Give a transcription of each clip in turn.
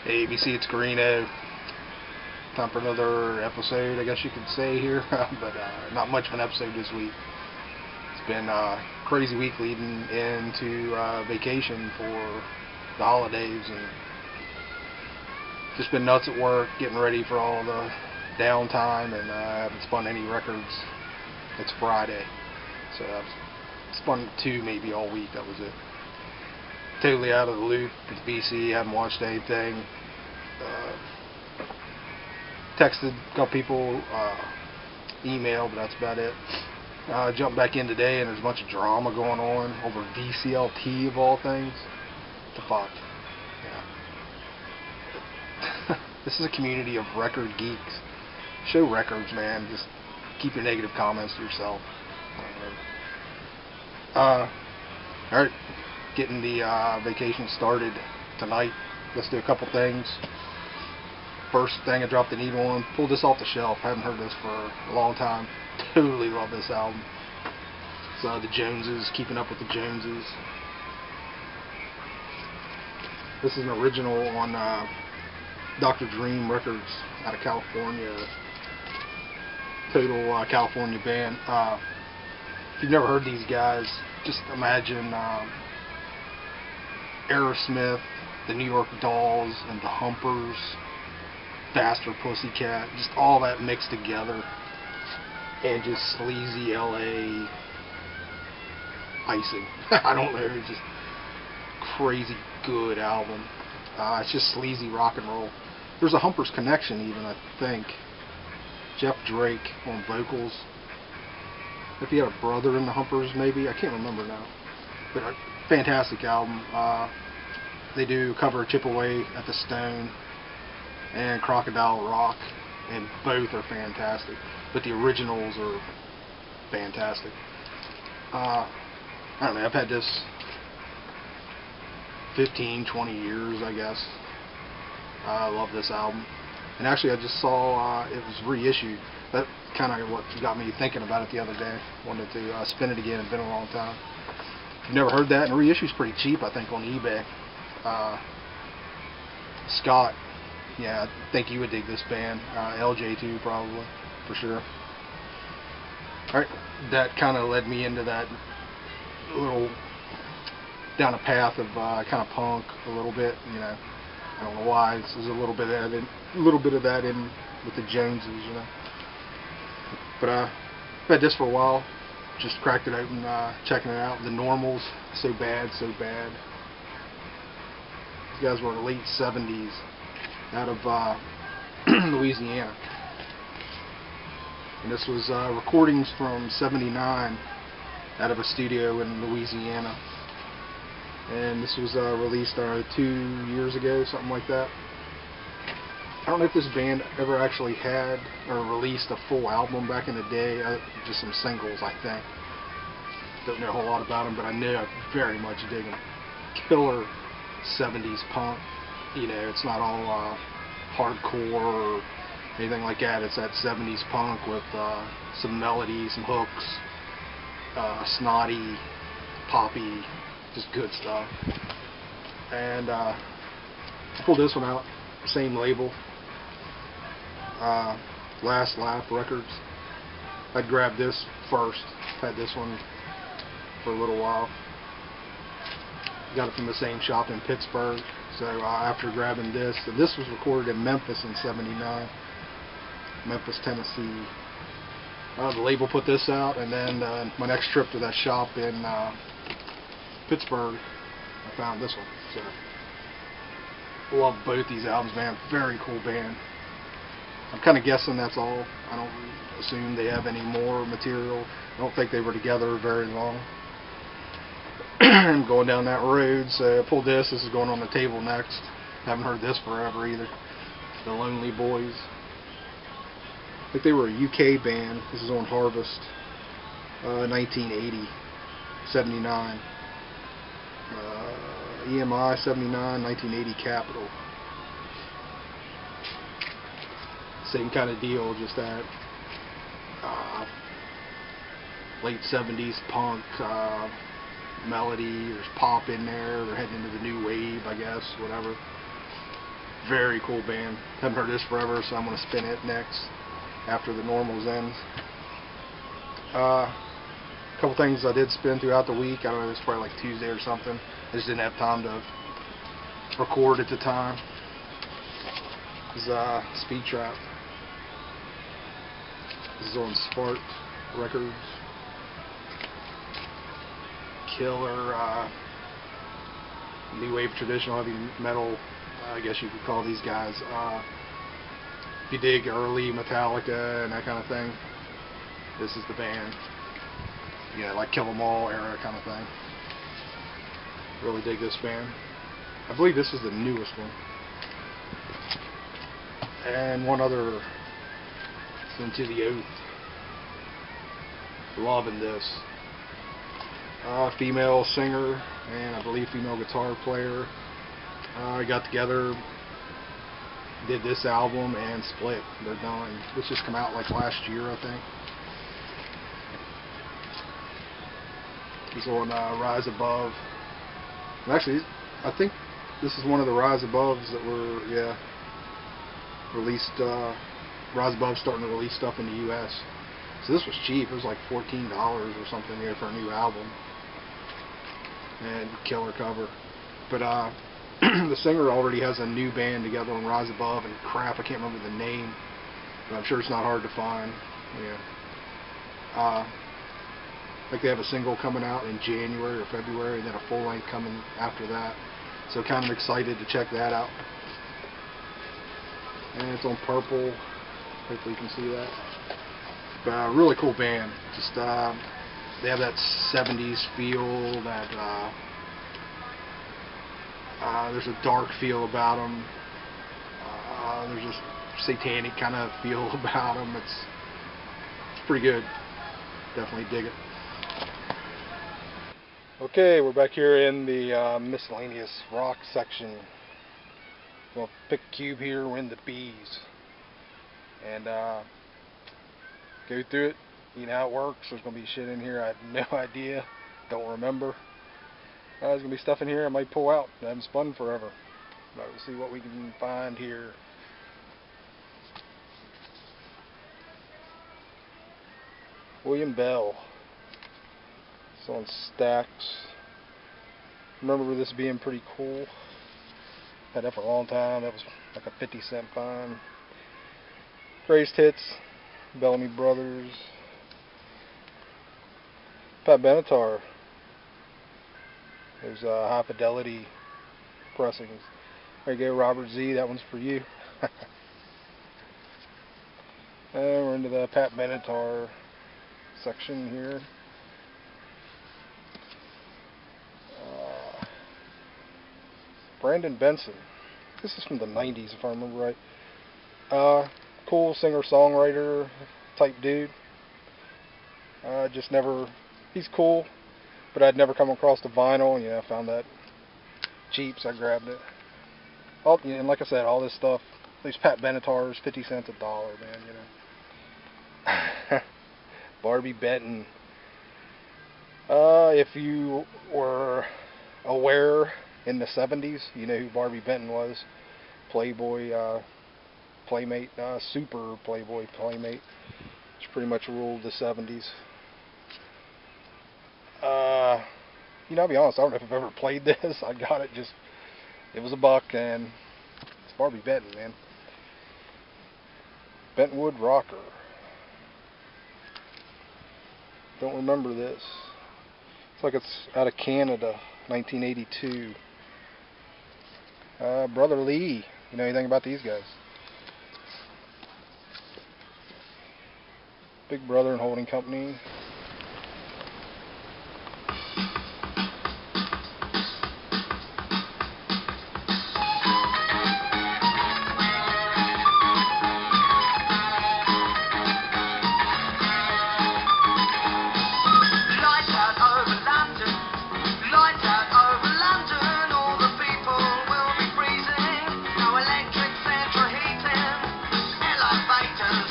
Hey, ABC, it's Greeno. Time for another episode, I guess you could say here, but not much of an episode this week. It's been a crazy week leading into vacation for the holidays, and just been nuts at work, getting ready for all the downtime, and I haven't spun any records. It's Friday, so I've spun two maybe all week. That was it. Totally out of the loop with BC, haven't watched anything. Texted a couple people, emailed, but that's about it. Jumped back in today, and there's a bunch of drama going on over VCLT of all things. What the fuck? Yeah. This is a community of record geeks. Show records, man. Just keep your negative comments to yourself. Alright, getting the vacation started tonight. Let's do a couple things. First thing, I dropped the needle on. Pulled this off the shelf. Haven't heard this for a long time. Totally love this album. It's the Joneses, Keeping Up with the Joneses. This is an original on Dr. Dream Records out of California. Total California band. If you've never heard these guys, just imagine Aerosmith, the New York Dolls, and the Humpers, Faster Pussycat, just all that mixed together, and just sleazy LA icing. I don't know, it's just crazy good album. It's just sleazy rock and roll. There's a Humpers connection even, I think. Jeff Drake on vocals. If he had a brother in the Humpers, maybe, I can't remember now. But a fantastic album. They do cover Chip Away at the Stone and Crocodile Rock, and both are fantastic. But the originals are fantastic. I don't know, I've had this 15, 20 years, I guess. I love this album. And actually, I just saw it was reissued. That kind of what got me thinking about it the other day. Wanted to spin it again. It's been a long time. If you've never heard that, and the reissue's pretty cheap, I think, on eBay. Scott, yeah, I think you would dig this band. LJ too, probably, for sure. Alright, that kind of led me into that little, down a path of kind of punk a little bit, you know. I don't know why. There's a little bit of that in with the Joneses, you know. But I've had this for a while. Just cracked it open, checking it out. The Normals, So Bad, So Bad. These guys were in the late 70s out of Louisiana. And this was recordings from 79 out of a studio in Louisiana. And this was released 2 years ago, something like that. I don't know if this band ever actually had or released a full album back in the day, just some singles, I think. Don't know a whole lot about them, but I know I very much dig them. Killer 70s punk. You know, it's not all hardcore or anything like that. It's that 70s punk with some melody, some hooks, snotty, poppy, just good stuff. And I pulled this one out, same label, Last Laugh Records. I'd grabbed this first, had this one for a little while. Got it from the same shop in Pittsburgh. So after grabbing this, so this was recorded in Memphis in '79, Memphis, Tennessee. The label put this out, and then my next trip to that shop in Pittsburgh, I found this one. So love both these albums, man. Very cool band. I'm kind of guessing that's all. I don't assume they have any more material. I don't think they were together very long. I'm going down that road, so I pulled this. This is going on the table next. Haven't heard this forever either. The Lonely Boys. I think they were a UK band. This is on Harvest, 1980, 79. EMI 79, 1980 Capitol. Same kind of deal, just that late 70s punk melody. There's pop in there. They're heading into the new wave, I guess, whatever. Very cool band. Haven't heard this forever, so I'm going to spin it next after the normals ends. A couple things I did spin throughout the week. I don't know, it was probably like Tuesday or something. I just didn't have time to record at the time. This is Speed Trap. This is on Spark Records. Killer new wave traditional heavy metal, I guess you could call these guys. If you dig early Metallica and that kind of thing, this is the band. Yeah, like Kill 'Em All era kind of thing. Really dig this band. I believe this is the newest one. And one other, Into the Oath. Loving this. Female singer and I believe female guitar player got together, did this album and split. They're done. This just come out like last year, I think. He's on Rise Above. And actually, I think this is one of the Rise Aboves that were, yeah, released. Rise Above starting to release stuff in the U.S. So this was cheap. It was like $14 or something here for a new album. And killer cover. But the singer already has a new band together on Rise Above, and crap, I can't remember the name, but I'm sure it's not hard to find. Yeah. I think they have a single coming out in January or February, and then a full length coming after that. So kind of excited to check that out. And it's on Purple. Hopefully you can see that. But really cool band. Just they have that 70s feel, that there's a dark feel about them. There's just satanic kind of feel about them. It's pretty good. Definitely dig it. Okay, we're back here in the miscellaneous rock section. We'll pick a cube here. We're in the B's. And go through it. You know how it works. There's going to be shit in here I have no idea, don't remember. There's going to be stuff in here I might pull out. I haven't spun forever. But we'll see what we can find here. William Bell. It's on Stax. Remember this being pretty cool. Had that for a long time. That was like a 50-cent fine. Greatest Hits, Bellamy Brothers. Pat Benatar. There's High Fidelity pressings. There you go, Robert Z. That one's for you. And we're into the Pat Benatar section here. Brandon Benson. This is from the 90s, if I remember right. Cool singer-songwriter type dude. Just never. He's cool, but I'd never come across the vinyl. And, I found that cheap, so I grabbed it. And like I said, all this stuff. These Pat Benatars, 50 cents a dollar, man. Barbie Benton. If you were aware in the 70s, you know who Barbie Benton was. Playboy Playmate, super Playboy Playmate, which pretty much ruled the 70s. I'll be honest, I don't know if I've ever played this. I got it it was $1, and it's Barbie Benton, man. Bentwood Rocker. Don't remember this. It's like it's out of Canada, 1982. Brother Lee. You know anything about these guys? Big Brother and Holding Company.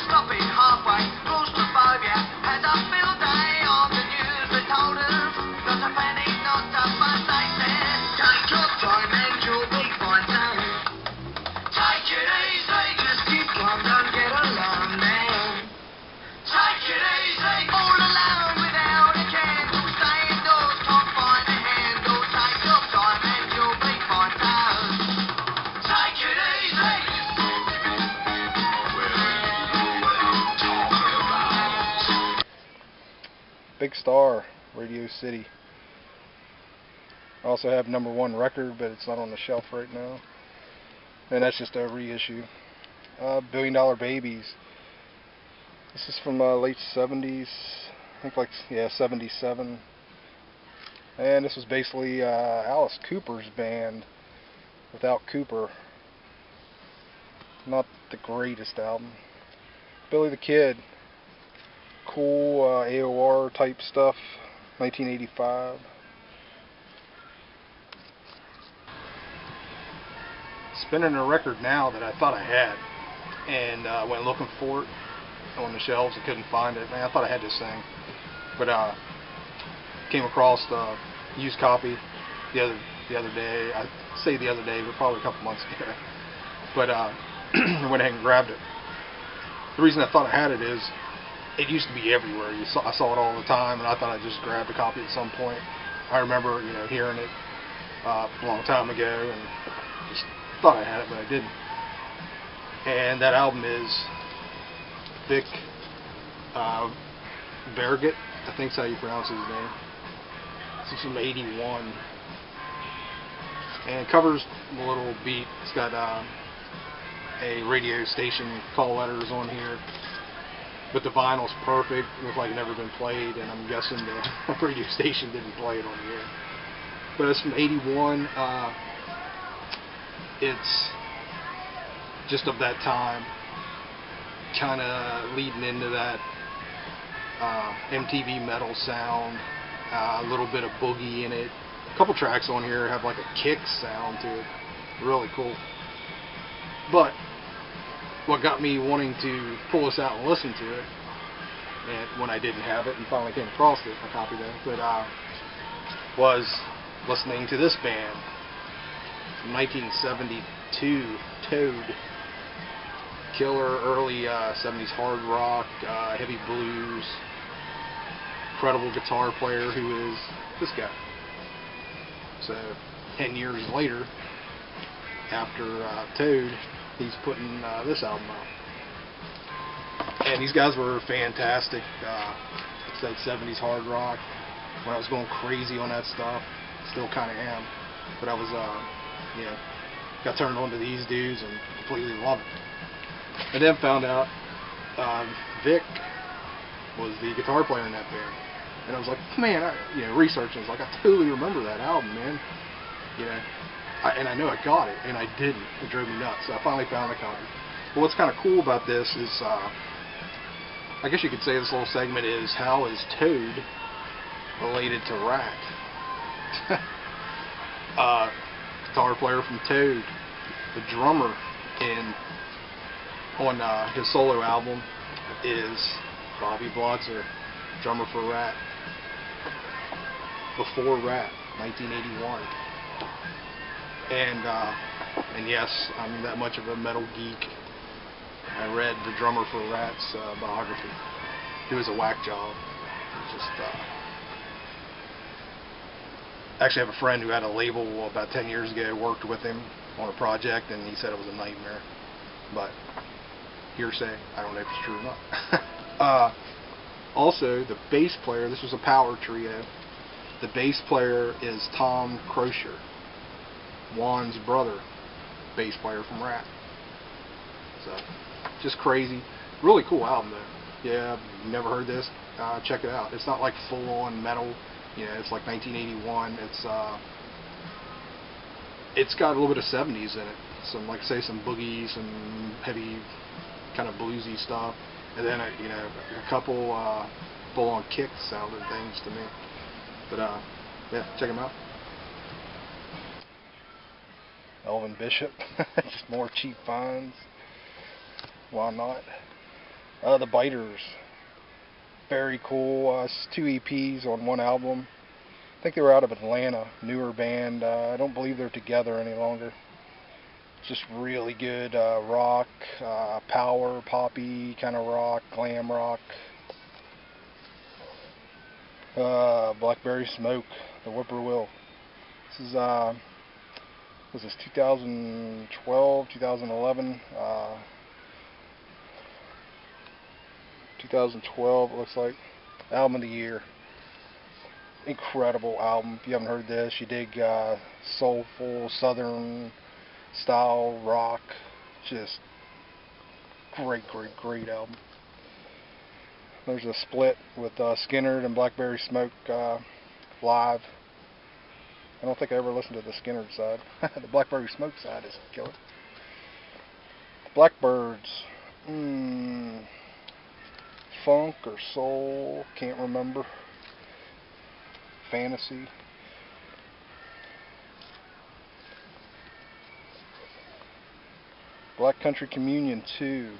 Stopping halfway, claustrophobia, and I feel that Big Star, Radio City. I also have #1 record, but it's not on the shelf right now. And that's just a reissue. $1 Billion Babies. This is from late 70s. I think like, yeah, 77. And this was basically Alice Cooper's band without Cooper. Not the greatest album. Billy the Kid. Cool AOR type stuff. 1985. Spinning a record now that I thought I had, and went looking for it on the shelves. I couldn't find it. Man, I thought I had this thing, but came across the used copy the other day. I say the other day, but probably a couple months ago. But I went ahead and grabbed it. The reason I thought I had it is it used to be everywhere. I saw it all the time, and I thought I'd just grabbed a copy at some point. I remember, hearing it a long time ago, and just thought I had it, but I didn't. And that album is Vic Berget, I think that's how you pronounce his name. This is from '81, and it covers a little beat. It's got a radio station call letters on here, but the vinyl's perfect. It looks like it never been played, and I'm guessing the radio station didn't play it on the air. But it's from '81. It's just of that time, kind of leading into that MTV metal sound, a little bit of boogie in it. A couple tracks on here have like a kick sound to it, really cool. But what got me wanting to pull this out and listen to it, and when I didn't have it and finally came across it, I copied it, but was listening to this band. 1972, Toad. Killer early 70s hard rock, heavy blues, incredible guitar player who is this guy. So 10 years later, after Toad, he's putting this album out. And these guys were fantastic. It's that 70s hard rock. When I was going crazy on that stuff, still kind of am. But I was got turned on to these dudes and completely loved it. And then found out Vic was the guitar player in that band. And I was like, man, researching, I was like, I totally remember that album, man. And I know I got it, and I didn't. It drove me nuts. So I finally found a copy. But what's kind of cool about this is, I guess you could say this little segment is, how is Toad related to Rat? Guitar player from Toad, the drummer on his solo album is Bobby Blotzer, drummer for Rat. Before Rat, 1981. And yes, I'm that much of a metal geek. I read the drummer for Rat's biography. He was a whack job. Just actually have a friend who had a label about 10 years ago, worked with him on a project, and he said it was a nightmare. But hearsay, I don't know if it's true or not. Also, the bass player, this was a power trio. The bass player is Tom Crozier, Juan's brother, bass player from Rat. So, just crazy. Really cool album though. Yeah, never heard this. Check it out. It's not like full-on metal. It's like 1981. It's got a little bit of 70s in it. Some, like say, some boogie, some heavy kind of bluesy stuff, and then a couple full-on kick sounding things to me. But yeah, check them out. Elvin Bishop, just more cheap finds. Why not? The Biters, very cool. It's 2 EPs on 1 album. I think they were out of Atlanta, newer band. I don't believe they're together any longer. Just really good rock, power, poppy kind of rock, glam rock. Blackberry Smoke, the Whippoorwill. This is was this 2012, 2011? 2012 it looks like. Album of the year. incredible album. If you haven't heard this, you dig soulful southern style rock, just great album. There's a split with Skynyrd and Blackberry Smoke live. I don't think I ever listened to the Skynyrd side. The Blackberry Smoke side is killer. Blackbirds, funk or soul, can't remember. Fantasy. Black Country Communion 2.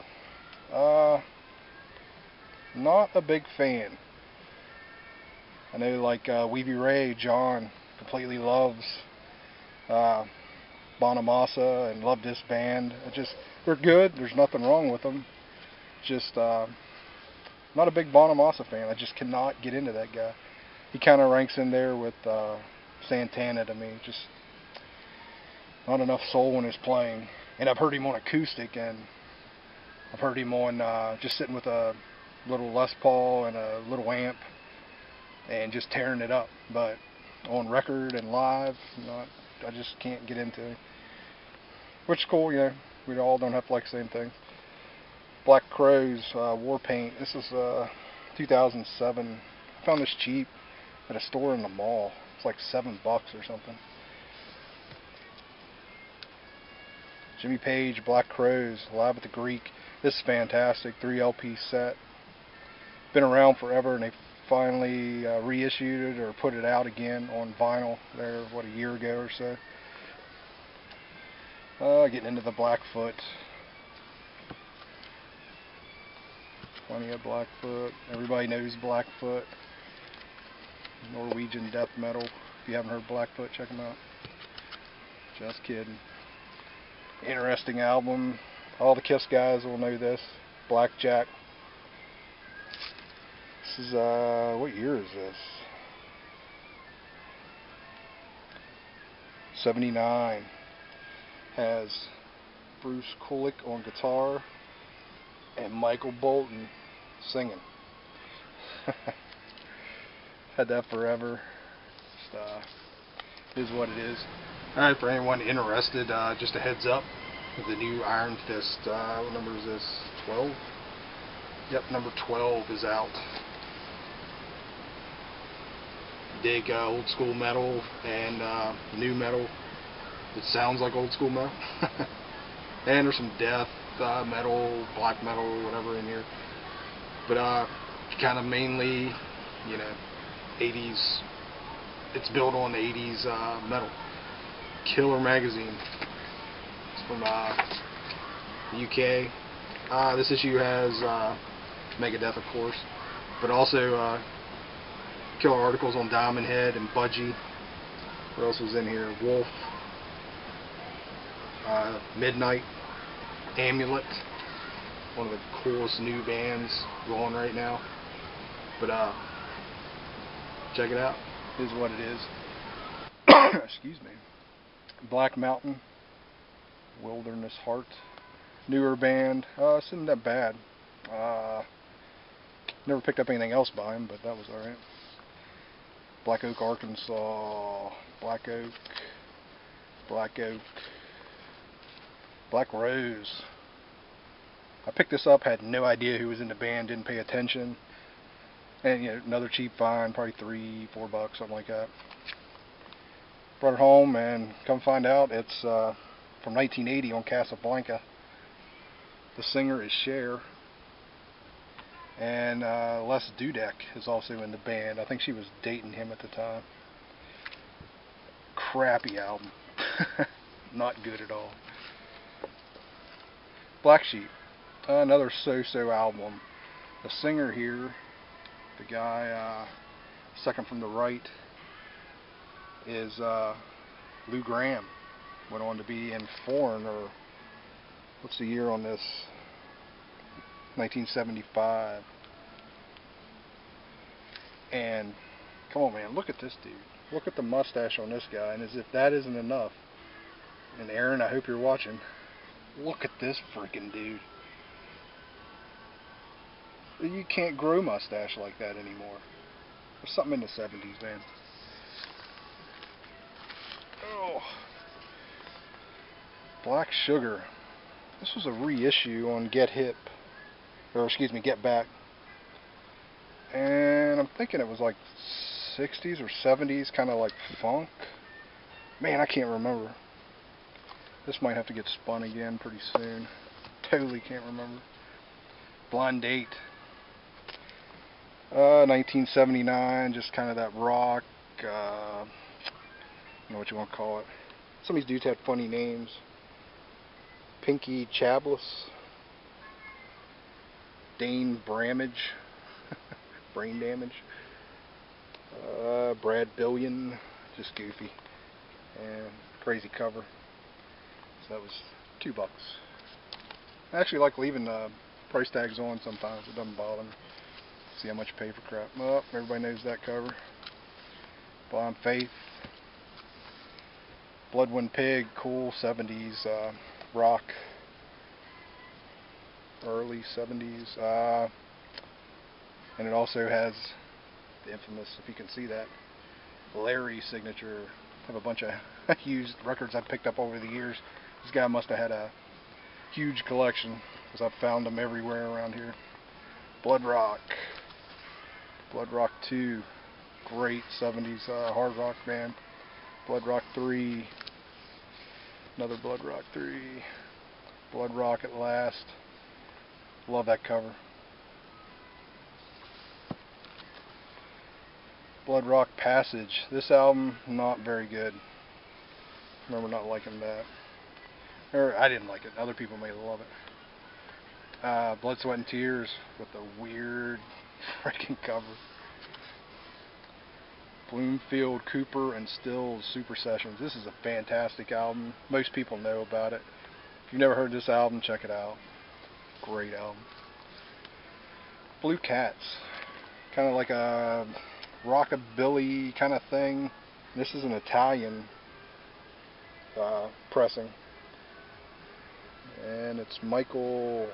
Not a big fan. I know like Weavy Ray, John, completely loves Bonamassa and loved this band. They're good, there's nothing wrong with them. Just not a big Bonamassa fan. I just cannot get into that guy. He kind of ranks in there with Santana to me. Just not enough soul in his playing. And I've heard him on acoustic, and I've heard him on just sitting with a little Les Paul and a little amp and just tearing it up. But on record and live, I just can't get into it. Which is cool, you know. We all don't have to like the same thing. Black Crowes, War Paint. This is 2007. I found this cheap at a store in the mall. It's like $7 or something. Jimmy Page, Black Crowes, Live at the Greek. This is fantastic. 3 LP set. Been around forever, and they finally reissued it or put it out again on vinyl there, what, a year ago or so. Getting into the Blackfoot. Plenty of Blackfoot. Everybody knows Blackfoot. Norwegian death metal. If you haven't heard Blackfoot, check them out. Just kidding. Interesting album. All the Kiss guys will know this. Blackjack. This is, what year is this? 79. Has Bruce Kulick on guitar and Michael Bolton singing. Had that forever. Just, is what it is. Alright, for anyone interested, just a heads up, the new Iron Fist, what number is this? 12? Yep, number 12 is out. Dig old school metal and new metal. It sounds like old school metal. And there's some death metal, black metal, whatever in here. But kind of mainly, you know, 80s. It's built on 80s metal. Killer magazine. It's from the UK. This issue has Megadeth, of course, but also killer articles on Diamond Head and Budgie. What else was in here? Wolf. Midnight, Amulet, one of the coolest new bands going right now. But check it out. It is what it is. Excuse me. Black Mountain, Wilderness Heart, newer band. It's not that bad. Never picked up anything else by him, but that was alright. Black Oak, Arkansas. Black Oak. Black Oak. Black Rose. I picked this up, had no idea who was in the band, didn't pay attention. And, you know, another cheap find, probably $3-4, something like that. Brought it home, and come find out it's from 1980 on Casablanca. The singer is Cher. And Les Dudek is also in the band. I think she was dating him at the time. Crappy album. Not good at all. Black Sheep, another so-so album. The singer here, the guy second from the right, is Lou Gramm. Went on to be in Foreign, or what's the year on this? 1975. And come on, man, look at this dude. Look at the mustache on this guy, and as if that isn't enough. And Aaron, I hope you're watching. Look at this freaking dude. You can't grow mustache like that anymore. There's something in the 70s, man. Oh, Black Sugar. This was a reissue on Get Hip, or excuse me, Get Back. And I'm thinking it was like 60s or 70s, kind of like funk. Man, I can't remember. This might have to get spun again pretty soon. Totally can't remember. Blind Date. 1979, just kind of that rock, I don't know what you want to call it. Some of these dudes had funny names. Pinky Chablis. Dane Bramage. Brain Damage. Brad Billion. Just goofy. And crazy cover. So that was $2. I actually like leaving price tags on sometimes. It doesn't bother me. See how much you pay for crap. Oh, everybody knows that cover. Blind Faith. Bloodwind Pig, cool 70s rock. Early 70s. And it also has the infamous, if you can see that, Larry signature. I have a bunch of used records I've picked up over the years. This guy must have had a huge collection, because I've found them everywhere around here. Blood Rock. Blood Rock 2. Great 70s hard rock band. Blood Rock 3. Another Blood Rock 3. Blood Rock at Last. Love that cover. Blood Rock Passage. This album, not very good. Remember not liking that. Or I didn't like it. Other people may love it. Blood, Sweat, and Tears with the weird freaking cover. Bloomfield, Cooper, and Stills Super Sessions. This is a fantastic album. Most people know about it. If you've never heard this album, check it out. Great album. Blue Cats. Kind of like a rockabilly kind of thing. This is an Italian pressing. And it's Michael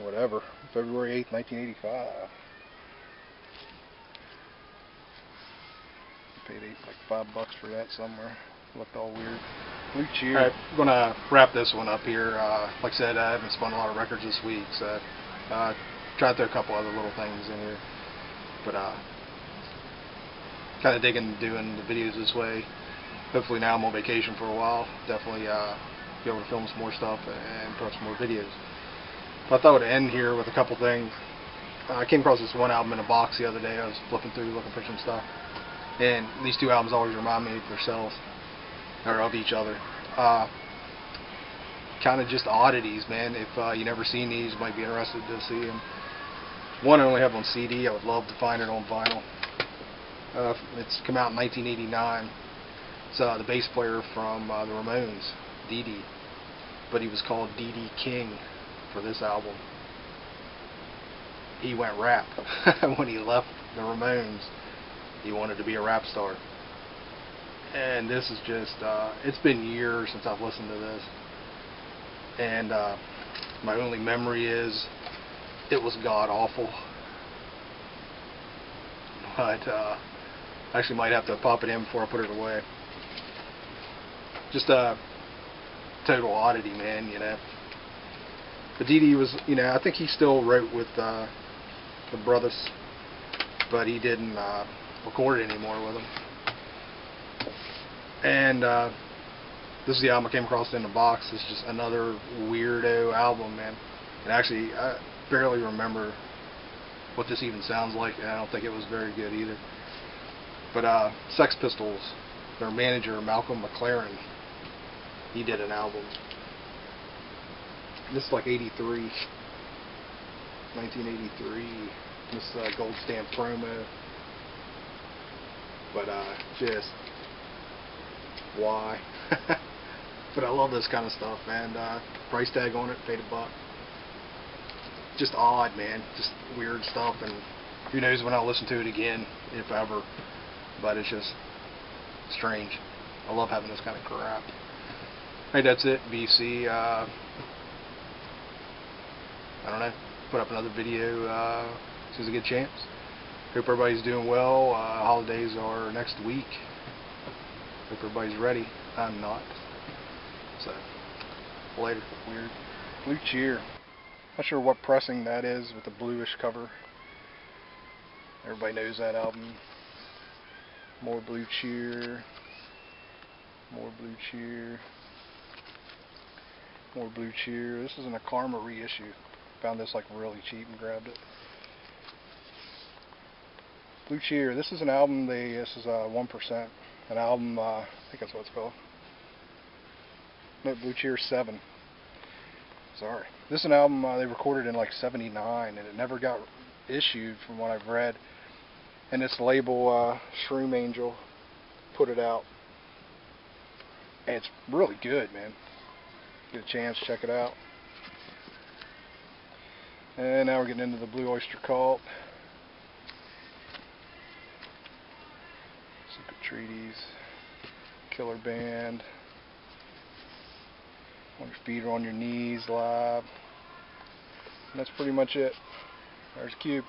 whatever, February 8th, 1985. Paid like $5 for that somewhere. Looked all weird. Blue Cheer. Alright, I'm gonna wrap this one up here. Like I said, I haven't spun a lot of records this week, so tried to throw a couple other little things in here. But kind of digging doing the videos this way. Hopefully now I'm on vacation for a while. Definitely be able to film some more stuff and put up some more videos. But I thought I would end here with a couple things. I came across this one album in a box the other day. I was flipping through looking for some stuff. And these two albums always remind me of themselves, or of each other. Kind of just oddities, man. If you never seen these, you might be interested to see them. One I only have on CD. I would love to find it on vinyl. It's come out in 1989. It's the bass player from the Ramones, Dee Dee. But he was called Dee Dee King for this album. He went rap. When he left the Ramones, he wanted to be a rap star. And this is just, it's been years since I've listened to this. And my only memory is it was god awful. But I actually might have to pop it in before I put it away. Just a total oddity, man, you know. But Dee Dee was, you know, I think he still wrote with the brothers, but he didn't record it anymore with them. And this is the album I came across in the box. It's just another weirdo album, man. And actually, I barely remember what this even sounds like, and I don't think it was very good either. But Sex Pistols, their manager, Malcolm McLaren, he did an album. This is like 83. 1983. This gold stamp promo. But just why? But I love this kind of stuff, and price tag on it, paid $1. Just odd, man. Just weird stuff, and who knows when I'll listen to it again, if ever. But it's just strange. I love having this kind of crap. Hey, that's it, VC. I don't know. Put up another video as soon as I get a chance. Hope everybody's doing well. Holidays are next week. Hope everybody's ready. I'm not. So, later. Weird. Blue Cheer. Not sure what pressing that is with the bluish cover. Everybody knows that album. More Blue Cheer. More Blue Cheer. More Blue Cheer. This isn't a Karma reissue. Found this like really cheap and grabbed it. Blue Cheer. This is an album. This is 1%. An album. I think that's what it's called. No, Blue Cheer 7. Sorry. This is an album they recorded in like '79, and it never got issued from what I've read. And this label, Shroom Angel, put it out. And it's really good, man. Get a chance, check it out. And now we're getting into the Blue Oyster Cult. Secret Treaties. Killer Band. On your feet or on your knees live. And that's pretty much it. There's Cube.